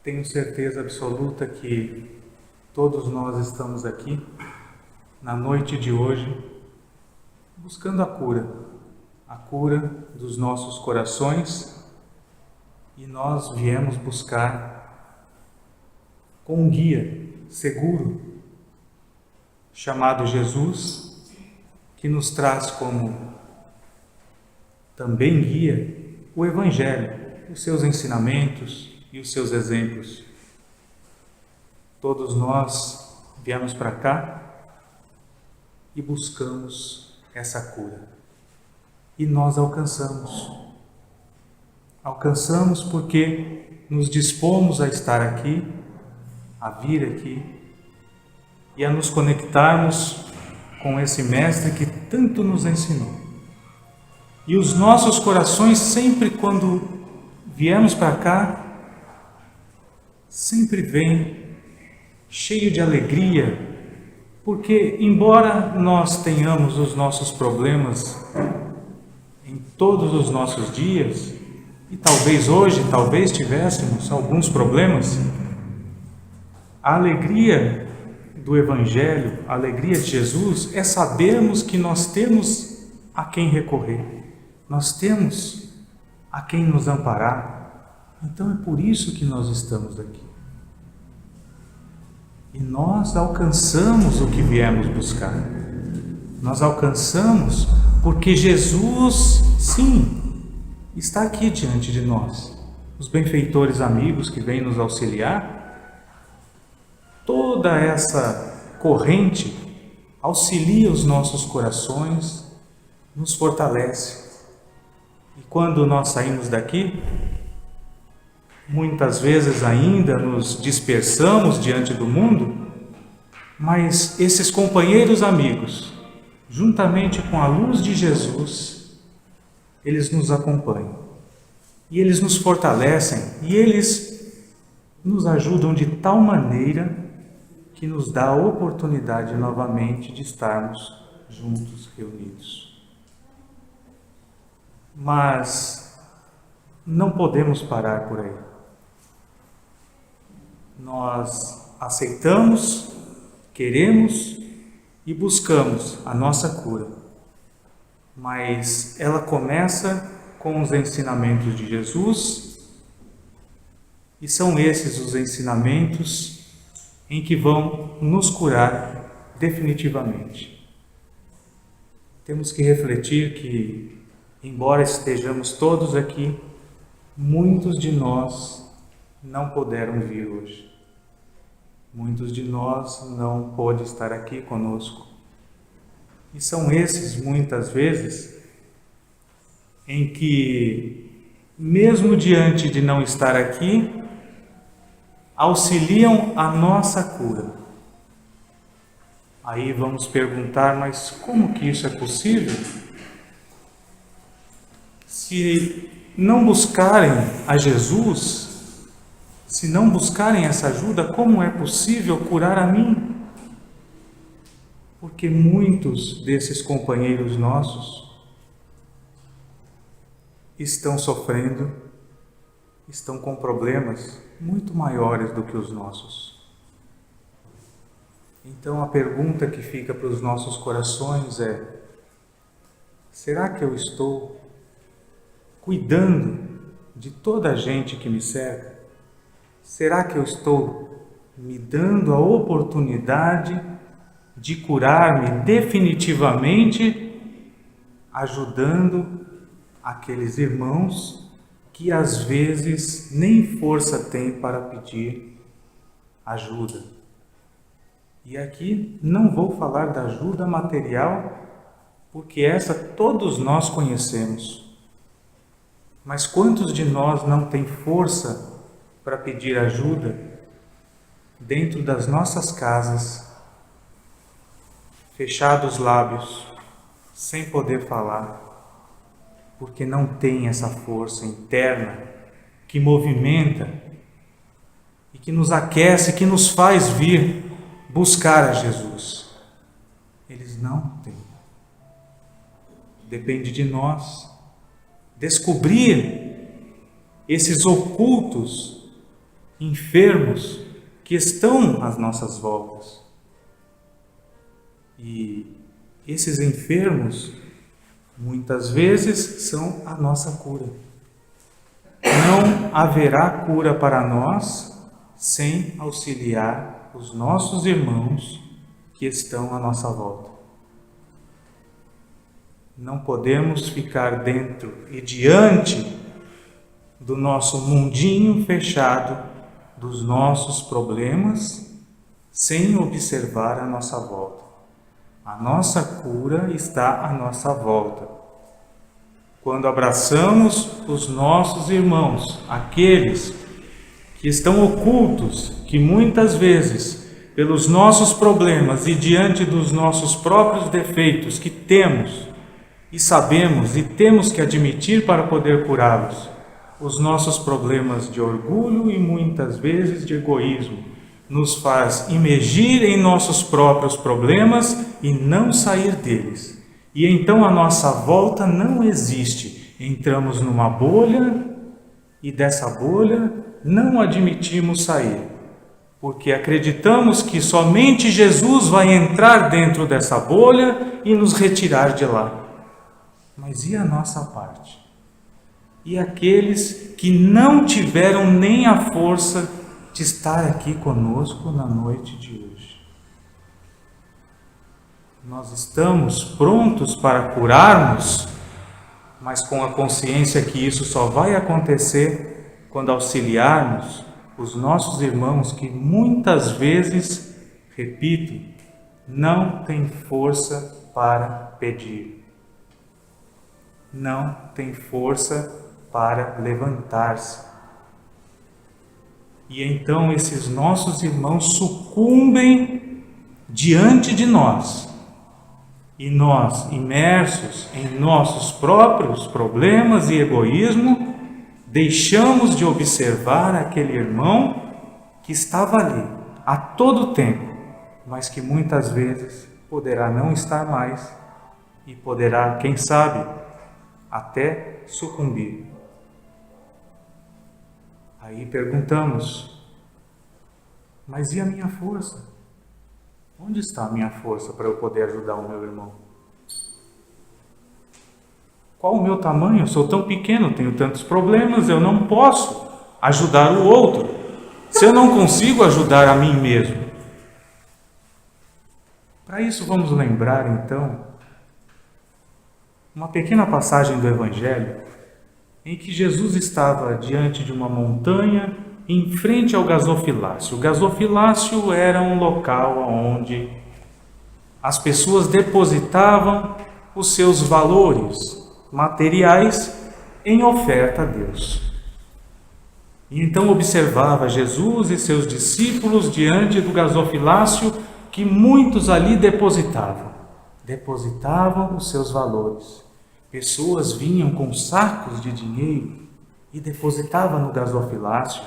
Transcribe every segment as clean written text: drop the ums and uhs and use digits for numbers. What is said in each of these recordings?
Tenho certeza absoluta que todos nós estamos aqui, na noite de hoje, buscando a cura dos nossos corações, e nós viemos buscar com um guia seguro, chamado Jesus, que nos traz como também guia o Evangelho, os seus ensinamentos e os seus exemplos. Todos nós viemos para cá e buscamos essa cura. E nós alcançamos. Alcançamos porque nos dispomos a estar aqui, a vir aqui e a nos conectarmos com esse Mestre que tanto nos ensinou. E os nossos corações, sempre quando viemos para cá, sempre vêm cheio de alegria, porque embora nós tenhamos os nossos problemas em todos os nossos dias, e talvez hoje, talvez tivéssemos alguns problemas, a alegria do Evangelho, a alegria de Jesus é sabermos que nós temos a quem recorrer, nós temos a quem nos amparar. Então é por isso que nós estamos aqui. E nós alcançamos o que viemos buscar. Nós alcançamos porque Jesus, sim, está aqui diante de nós. Os benfeitores amigos que vêm nos auxiliar, toda essa corrente auxilia os nossos corações, nos fortalece. E quando nós saímos daqui, muitas vezes ainda nos dispersamos diante do mundo, mas esses companheiros amigos, juntamente com a luz de Jesus, eles nos acompanham. E eles nos fortalecem, e eles nos ajudam de tal maneira que nos dá a oportunidade novamente de estarmos juntos, reunidos. Mas não podemos parar por aí. Nós aceitamos, queremos e buscamos a nossa cura, mas ela começa com os ensinamentos de Jesus, e são esses os ensinamentos em que vão nos curar definitivamente. Temos que refletir que, embora estejamos todos aqui, muitos de nós não puderam vir hoje. Muitos de nós não pôde estar aqui conosco. E são esses, muitas vezes, em que, mesmo diante de não estar aqui, auxiliam a nossa cura. Aí vamos perguntar, mas como que isso é possível? Se não buscarem a Jesus, se não buscarem essa ajuda, como é possível curar a mim? Porque muitos desses companheiros nossos estão sofrendo, estão com problemas muito maiores do que os nossos. Então a pergunta que fica para os nossos corações é: será que eu estou cuidando de toda a gente que me cerca? Será que eu estou me dando a oportunidade de curar-me definitivamente, ajudando aqueles irmãos que às vezes nem força têm para pedir ajuda? E aqui não vou falar da ajuda material, porque essa todos nós conhecemos. Mas quantos de nós não têm força para pedir ajuda dentro das nossas casas, fechados os lábios, sem poder falar, porque não tem essa força interna que movimenta e que nos aquece, que nos faz vir buscar a Jesus? Eles não têm. Depende de nós descobrir esses ocultos enfermos que estão às nossas voltas. E esses enfermos, muitas vezes, são a nossa cura. Não haverá cura para nós sem auxiliar os nossos irmãos que estão à nossa volta. Não podemos ficar dentro e diante do nosso mundinho fechado, dos nossos problemas, sem observar a nossa volta. A nossa cura está à nossa volta. Quando abraçamos os nossos irmãos, aqueles que estão ocultos, que muitas vezes, pelos nossos problemas e diante dos nossos próprios defeitos que temos e sabemos e temos que admitir para poder curá-los, os nossos problemas de orgulho e muitas vezes de egoísmo, nos faz imergir em nossos próprios problemas e não sair deles. E então a nossa volta não existe. Entramos numa bolha e dessa bolha não admitimos sair, porque acreditamos que somente Jesus vai entrar dentro dessa bolha e nos retirar de lá. Mas e a nossa parte? E aqueles que não tiveram nem a força de estar aqui conosco na noite de hoje? Nós estamos prontos para curarmos, mas com a consciência que isso só vai acontecer quando auxiliarmos os nossos irmãos que muitas vezes, repito, não têm força para pedir, não têm força para levantar-se. E então esses nossos irmãos sucumbem diante de nós. E nós, imersos em nossos próprios problemas e egoísmo, deixamos de observar aquele irmão que estava ali a todo tempo, mas que muitas vezes poderá não estar mais e poderá, quem sabe, até sucumbir. Aí perguntamos, mas e a minha força? Onde está a minha força para eu poder ajudar o meu irmão? Qual o meu tamanho? Eu sou tão pequeno, tenho tantos problemas, eu não posso ajudar o outro, se eu não consigo ajudar a mim mesmo. Para isso vamos lembrar então uma pequena passagem do Evangelho em que Jesus estava diante de uma montanha em frente ao gasofilácio. O gasofilácio era um local onde as pessoas depositavam os seus valores materiais em oferta a Deus. E então observava Jesus e seus discípulos diante do gasofilácio que muitos ali depositavam os seus valores. Pessoas vinham com sacos de dinheiro e depositavam no gasofilácio,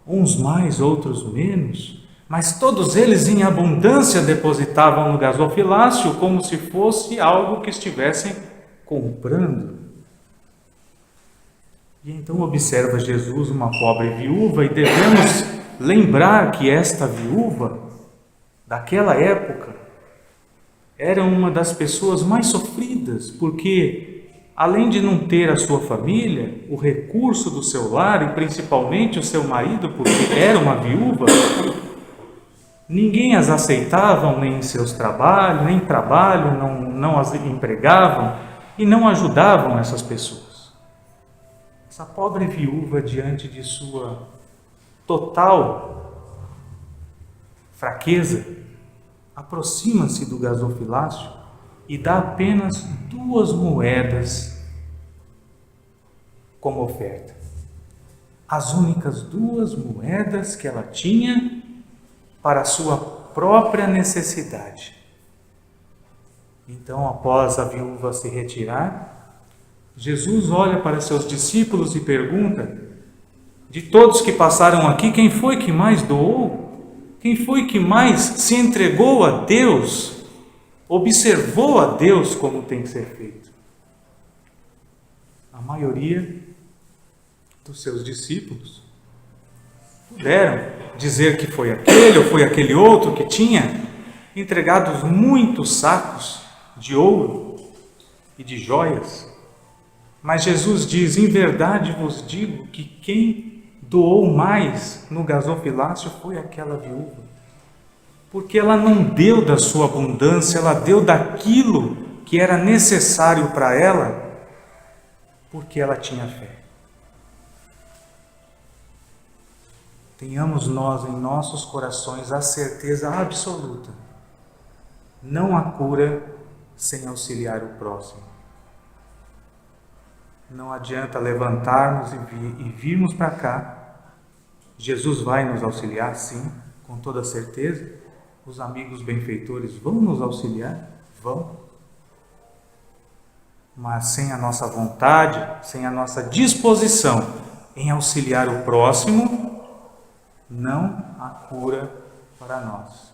uns mais, outros menos, mas todos eles em abundância depositavam no gasofilácio como se fosse algo que estivessem comprando. E então observa Jesus uma pobre viúva, e devemos lembrar que esta viúva, daquela época, era uma das pessoas mais sofridas, porque além de não ter a sua família, o recurso do seu lar e principalmente o seu marido, porque era uma viúva, ninguém as aceitava nem em seus trabalhos, nem trabalho, não as empregavam e não ajudavam essas pessoas. Essa pobre viúva, diante de sua total fraqueza, aproxima-se do gasofilácio e dá apenas 2 moedas como oferta. As únicas 2 moedas que ela tinha para a sua própria necessidade. Então, após a viúva se retirar, Jesus olha para seus discípulos e pergunta: de todos que passaram aqui, quem foi que mais doou? Quem foi que mais se entregou a Deus? Observou a Deus como tem que ser feito? A maioria dos seus discípulos. Puderam dizer que foi aquele ou foi aquele outro que tinha entregado muitos sacos de ouro e de joias. Mas Jesus diz: em verdade vos digo que quem doou mais no gasofilácio foi aquela viúva. Porque ela não deu da sua abundância, ela deu daquilo que era necessário para ela, porque ela tinha fé. Tenhamos nós em nossos corações a certeza absoluta: não há cura sem auxiliar o próximo. Não adianta levantarmos e virmos para cá. Jesus vai nos auxiliar, sim, com toda certeza. Os amigos benfeitores vão nos auxiliar? Vão. Mas sem a nossa vontade, sem a nossa disposição em auxiliar o próximo, não há cura para nós.